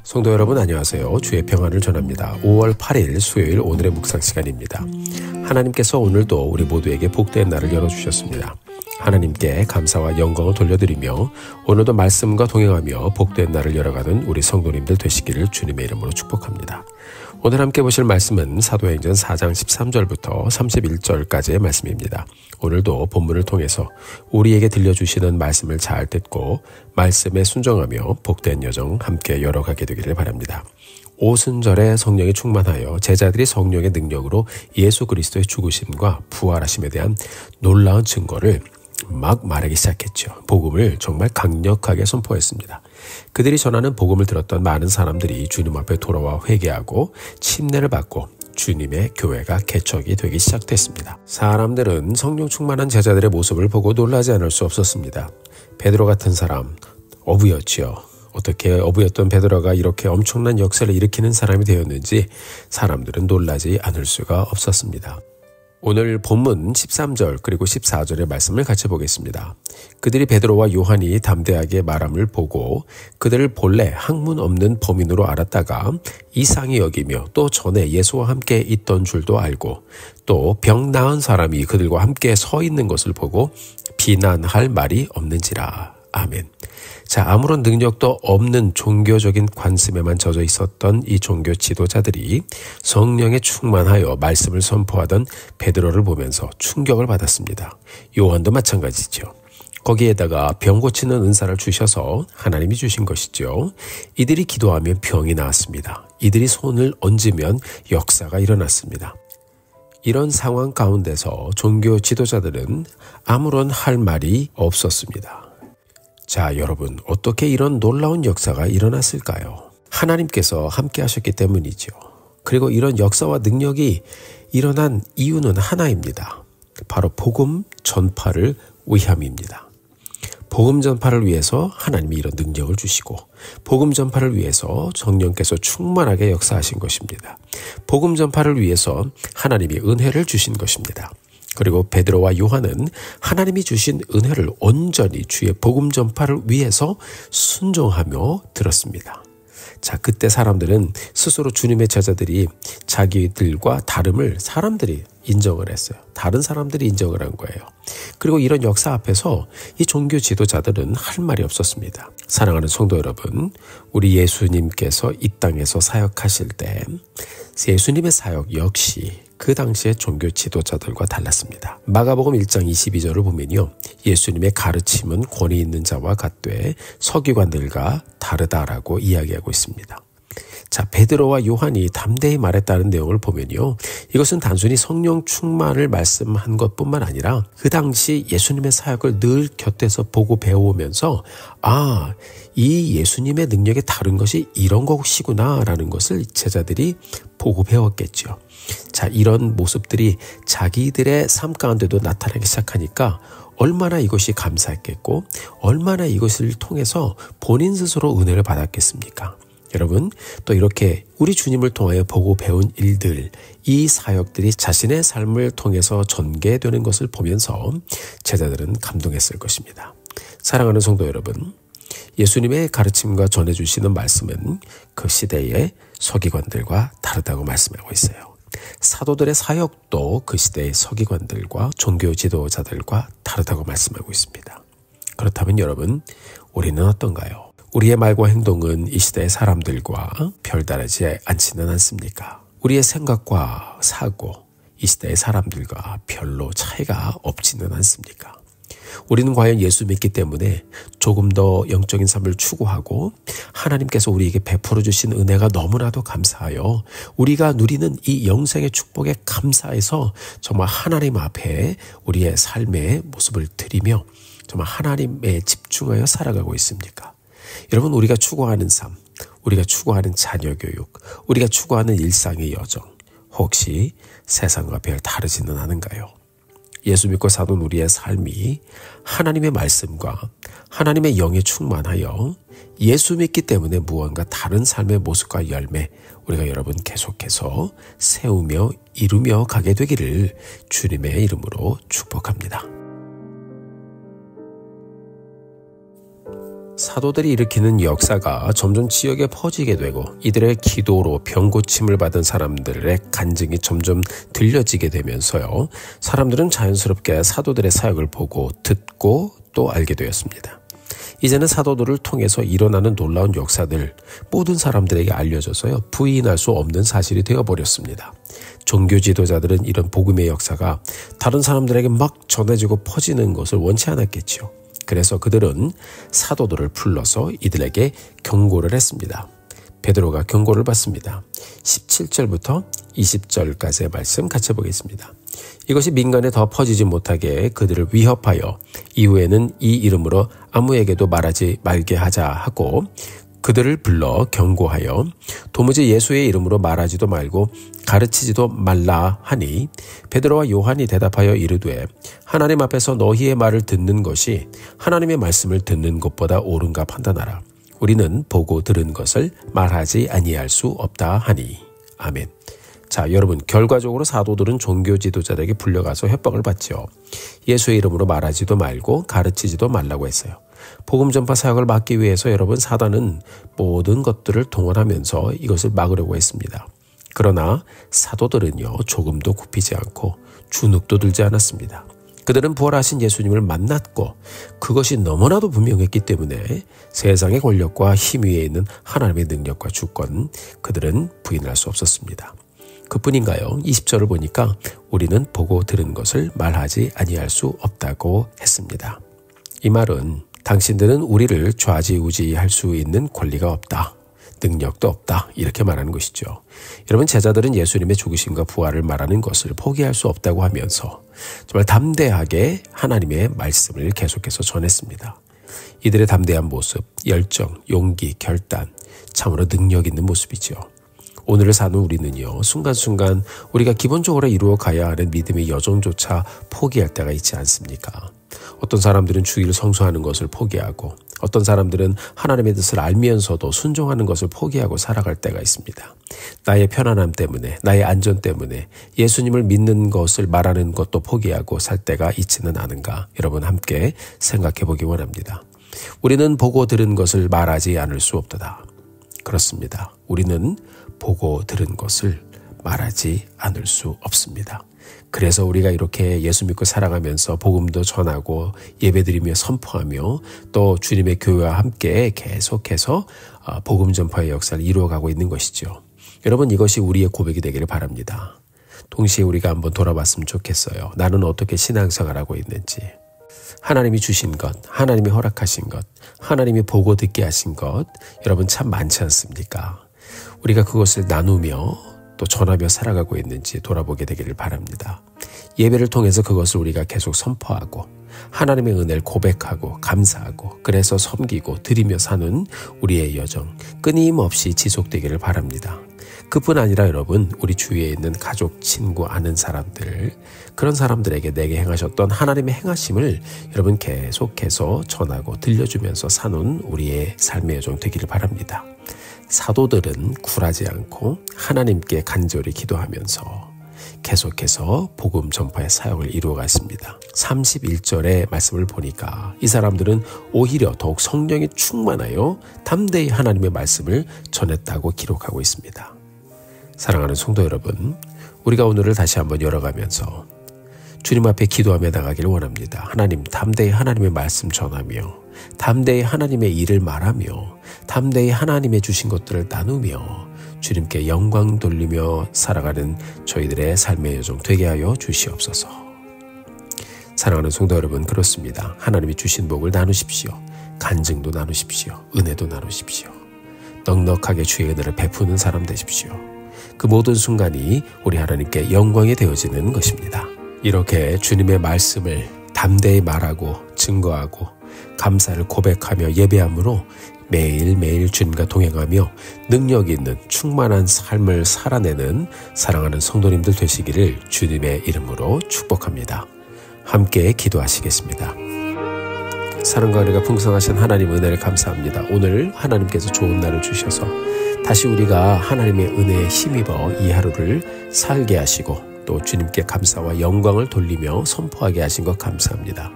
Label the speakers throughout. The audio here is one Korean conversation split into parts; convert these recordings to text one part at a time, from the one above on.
Speaker 1: 성도 여러분 안녕하세요. 주의 평안을 전합니다. 5월 8일 수요일 오늘의 묵상 시간입니다. 하나님께서 오늘도 우리 모두에게 복된 날을 열어주셨습니다. 하나님께 감사와 영광을 돌려드리며 오늘도 말씀과 동행하며 복된 날을 열어가는 우리 성도님들 되시기를 주님의 이름으로 축복합니다. 오늘 함께 보실 말씀은 사도행전 4장 13절부터 31절까지의 말씀입니다. 오늘도 본문을 통해서 우리에게 들려주시는 말씀을 잘 듣고 말씀에 순종하며 복된 여정 함께 열어가게 되기를 바랍니다. 오순절에 성령이 충만하여 제자들이 성령의 능력으로 예수 그리스도의 죽으심과 부활하심에 대한 놀라운 증거를 막 말하기 시작했죠. 복음을 정말 강력하게 선포했습니다. 그들이 전하는 복음을 들었던 많은 사람들이 주님 앞에 돌아와 회개하고 침례를 받고 주님의 교회가 개척이 되기 시작됐습니다. 사람들은 성령 충만한 제자들의 모습을 보고 놀라지 않을 수 없었습니다. 베드로 같은 사람 어부였지요. 어떻게 어부였던 베드로가 이렇게 엄청난 역사를 일으키는 사람이 되었는지 사람들은 놀라지 않을 수가 없었습니다. 오늘 본문 13절 그리고 14절의 말씀을 같이 보겠습니다. 그들이 베드로와 요한이 담대하게 말함을 보고 그들을 본래 학문 없는 범인으로 알았다가 이상히 여기며 또 전에 예수와 함께 있던 줄도 알고 또 병 나은 사람이 그들과 함께 서 있는 것을 보고 비난할 말이 없는지라. 아멘. 자, 아무런 능력도 없는 종교적인 관습에만 젖어 있었던 이 종교 지도자들이 성령에 충만하여 말씀을 선포하던 베드로를 보면서 충격을 받았습니다. 요한도 마찬가지죠. 거기에다가 병 고치는 은사를 주셔서 하나님이 주신 것이죠. 이들이 기도하면 병이 나았습니다. 이들이 손을 얹으면 역사가 일어났습니다. 이런 상황 가운데서 종교 지도자들은 아무런 할 말이 없었습니다. 자, 여러분, 어떻게 이런 놀라운 역사가 일어났을까요? 하나님께서 함께 하셨기 때문이죠. 그리고 이런 역사와 능력이 일어난 이유는 하나입니다. 바로 복음 전파를 위함입니다. 복음 전파를 위해서 하나님이 이런 능력을 주시고 복음 전파를 위해서 성령께서 충만하게 역사하신 것입니다. 복음 전파를 위해서 하나님이 은혜를 주신 것입니다. 그리고 베드로와 요한은 하나님이 주신 은혜를 온전히 주의 복음 전파를 위해서 순종하며 들었습니다. 자, 그때 사람들은 스스로 주님의 제자들이 자기들과 다름을 사람들이 인정을 했어요. 다른 사람들이 인정을 한 거예요. 그리고 이런 역사 앞에서 이 종교 지도자들은 할 말이 없었습니다. 사랑하는 성도 여러분, 우리 예수님께서 이 땅에서 사역하실 때 예수님의 사역 역시 그 당시의 종교 지도자들과 달랐습니다. 마가복음 1장 22절을 보면요. 예수님의 가르침은 권위 있는 자와 같되 서기관들과 다르다라고 이야기하고 있습니다. 자, 베드로와 요한이 담대히 말했다는 내용을 보면요. 이것은 단순히 성령 충만을 말씀한 것뿐만 아니라 그 당시 예수님의 사역을 늘 곁에서 보고 배워오면서 이 예수님의 능력이 다른 것이 이런 것이구나라는 것을 제자들이 보고 배웠겠죠. 자, 이런 모습들이 자기들의 삶 가운데도 나타나기 시작하니까 얼마나 이것이 감사했겠고 얼마나 이것을 통해서 본인 스스로 은혜를 받았겠습니까? 여러분, 또 이렇게 우리 주님을 통하여 보고 배운 일들, 이 사역들이 자신의 삶을 통해서 전개되는 것을 보면서 제자들은 감동했을 것입니다. 사랑하는 성도 여러분, 예수님의 가르침과 전해주시는 말씀은 그 시대의 서기관들과 다르다고 말씀하고 있어요. 사도들의 사역도 그 시대의 서기관들과 종교 지도자들과 다르다고 말씀하고 있습니다. 그렇다면 여러분, 우리는 어떤가요? 우리의 말과 행동은 이 시대의 사람들과 별다르지 않지는 않습니까? 우리의 생각과 사고, 이 시대의 사람들과 별로 차이가 없지는 않습니까? 우리는 과연 예수 믿기 때문에 조금 더 영적인 삶을 추구하고 하나님께서 우리에게 베풀어 주신 은혜가 너무나도 감사하여 우리가 누리는 이 영생의 축복에 감사해서 정말 하나님 앞에 우리의 삶의 모습을 드리며 정말 하나님에 집중하여 살아가고 있습니까? 여러분, 우리가 추구하는 삶, 우리가 추구하는 자녀 교육, 우리가 추구하는 일상의 여정, 혹시 세상과 별 다르지는 않은가요? 예수 믿고 사는 우리의 삶이 하나님의 말씀과 하나님의 영에 충만하여 예수 믿기 때문에 무언가 다른 삶의 모습과 열매, 우리가 여러분 계속해서 세우며 이루며 가게 되기를 주님의 이름으로 축복합니다. 사도들이 일으키는 역사가 점점 지역에 퍼지게 되고 이들의 기도로 병 고침을 받은 사람들의 간증이 점점 들려지게 되면서요. 사람들은 자연스럽게 사도들의 사역을 보고 듣고 또 알게 되었습니다. 이제는 사도들을 통해서 일어나는 놀라운 역사들 모든 사람들에게 알려져서요. 부인할 수 없는 사실이 되어버렸습니다. 종교 지도자들은 이런 복음의 역사가 다른 사람들에게 막 전해지고 퍼지는 것을 원치 않았겠지요. 그래서 그들은 사도들을 불러서 이들에게 경고를 했습니다. 베드로가 경고를 받습니다. 17절부터 20절까지의 말씀 같이 보겠습니다. 이것이 민간에 더 퍼지지 못하게 그들을 위협하여 이후에는 이 이름으로 아무에게도 말하지 말게 하자 하고 그들을 불러 경고하여 도무지 예수의 이름으로 말하지도 말고 가르치지도 말라 하니 베드로와 요한이 대답하여 이르되 하나님 앞에서 너희의 말을 듣는 것이 하나님의 말씀을 듣는 것보다 옳은가 판단하라. 우리는 보고 들은 것을 말하지 아니할 수 없다 하니. 아멘. 자, 여러분, 결과적으로 사도들은 종교 지도자들에게 불려가서 협박을 받죠. 예수의 이름으로 말하지도 말고 가르치지도 말라고 했어요. 복음 전파 사역을 막기 위해서 여러분, 사단은 모든 것들을 동원하면서 이것을 막으려고 했습니다. 그러나 사도들은요, 조금도 굽히지 않고 주눅도 들지 않았습니다. 그들은 부활하신 예수님을 만났고 그것이 너무나도 분명했기 때문에 세상의 권력과 힘 위에 있는 하나님의 능력과 주권, 그들은 부인할 수 없었습니다. 그뿐인가요? 20절을 보니까 우리는 보고 들은 것을 말하지 아니할 수 없다고 했습니다. 이 말은 당신들은 우리를 좌지우지할 수 있는 권리가 없다. 능력도 없다. 이렇게 말하는 것이죠. 여러분, 제자들은 예수님의 죽으심과 부활을 말하는 것을 포기할 수 없다고 하면서 정말 담대하게 하나님의 말씀을 계속해서 전했습니다. 이들의 담대한 모습, 열정, 용기, 결단, 참으로 능력 있는 모습이죠. 오늘을 사는 우리는요, 순간순간 우리가 기본적으로 이루어 가야 하는 믿음의 여정조차 포기할 때가 있지 않습니까? 어떤 사람들은 주의를 성수하는 것을 포기하고 어떤 사람들은 하나님의 뜻을 알면서도 순종하는 것을 포기하고 살아갈 때가 있습니다. 나의 편안함 때문에, 나의 안전 때문에 예수님을 믿는 것을 말하는 것도 포기하고 살 때가 있지는 않은가? 여러분 함께 생각해 보기 원합니다. 우리는 보고 들은 것을 말하지 않을 수 없도다. 그렇습니다. 우리는 보고 들은 것을 말하지 않을 수 없습니다. 그래서 우리가 이렇게 예수 믿고 살아가면서 복음도 전하고 예배드리며 선포하며 또 주님의 교회와 함께 계속해서 복음 전파의 역사를 이루어가고 있는 것이죠. 여러분, 이것이 우리의 고백이 되기를 바랍니다. 동시에 우리가 한번 돌아봤으면 좋겠어요. 나는 어떻게 신앙생활하고 있는지. 하나님이 주신 것, 하나님이 허락하신 것, 하나님이 보고 듣게 하신 것, 여러분 참 많지 않습니까? 우리가 그것을 나누며 또 전하며 살아가고 있는지 돌아보게 되기를 바랍니다. 예배를 통해서 그것을 우리가 계속 선포하고 하나님의 은혜를 고백하고 감사하고 그래서 섬기고 드리며 사는 우리의 여정 끊임없이 지속되기를 바랍니다. 그뿐 아니라 여러분, 우리 주위에 있는 가족, 친구, 아는 사람들, 그런 사람들에게 내게 행하셨던 하나님의 행하심을 여러분 계속해서 전하고 들려주면서 사는 우리의 삶의 여정 되기를 바랍니다. 사도들은 굴하지 않고 하나님께 간절히 기도하면서 계속해서 복음 전파의 사역을 이루어갔습니다. 31절의 말씀을 보니까 이 사람들은 오히려 더욱 성령이 충만하여 담대히 하나님의 말씀을 전했다고 기록하고 있습니다. 사랑하는 성도 여러분, 우리가 오늘을 다시 한번 열어가면서 주님 앞에 기도하며 나가기를 원합니다. 하나님, 담대히 하나님의 말씀 전하며 담대히 하나님의 일을 말하며 담대히 하나님의 주신 것들을 나누며 주님께 영광 돌리며 살아가는 저희들의 삶의 여정 되게 하여 주시옵소서. 사랑하는 성도 여러분, 그렇습니다. 하나님이 주신 복을 나누십시오. 간증도 나누십시오. 은혜도 나누십시오. 넉넉하게 주의 은혜를 베푸는 사람 되십시오. 그 모든 순간이 우리 하나님께 영광이 되어지는 것입니다. 이렇게 주님의 말씀을 담대히 말하고 증거하고 감사를 고백하며 예배함으로 매일매일 주님과 동행하며 능력 있는 충만한 삶을 살아내는 사랑하는 성도님들 되시기를 주님의 이름으로 축복합니다. 함께 기도하시겠습니다. 사랑과 은혜가 풍성하신 하나님 은혜를 감사합니다. 오늘 하나님께서 좋은 날을 주셔서 다시 우리가 하나님의 은혜에 힘입어 이 하루를 살게 하시고 또 주님께 감사와 영광을 돌리며 선포하게 하신 것 감사합니다.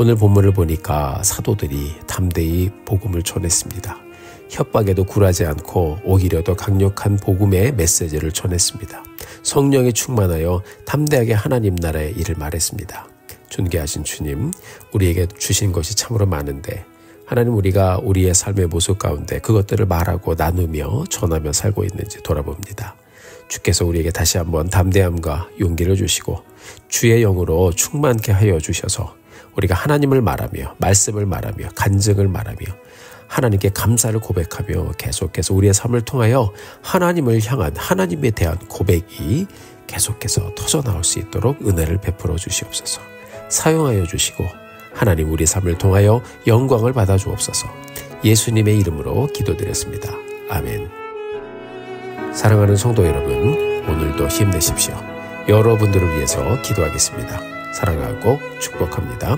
Speaker 1: 오늘 본문을 보니까 사도들이 담대히 복음을 전했습니다. 협박에도 굴하지 않고 오히려 더 강력한 복음의 메시지를 전했습니다. 성령이 충만하여 담대하게 하나님 나라의 일을 말했습니다. 존귀하신 주님, 우리에게 주신 것이 참으로 많은데 하나님, 우리가 우리의 삶의 모습 가운데 그것들을 말하고 나누며 전하며 살고 있는지 돌아봅니다. 주께서 우리에게 다시 한번 담대함과 용기를 주시고 주의 영으로 충만케 하여 주셔서 우리가 하나님을 말하며 말씀을 말하며 간증을 말하며 하나님께 감사를 고백하며 계속해서 우리의 삶을 통하여 하나님을 향한 하나님에 대한 고백이 계속해서 터져나올 수 있도록 은혜를 베풀어 주시옵소서. 사용하여 주시고 하나님, 우리 삶을 통하여 영광을 받아 주옵소서. 예수님의 이름으로 기도드렸습니다. 아멘. 사랑하는 성도 여러분, 오늘도 힘내십시오. 여러분들을 위해서 기도하겠습니다. 사랑하고 축복합니다.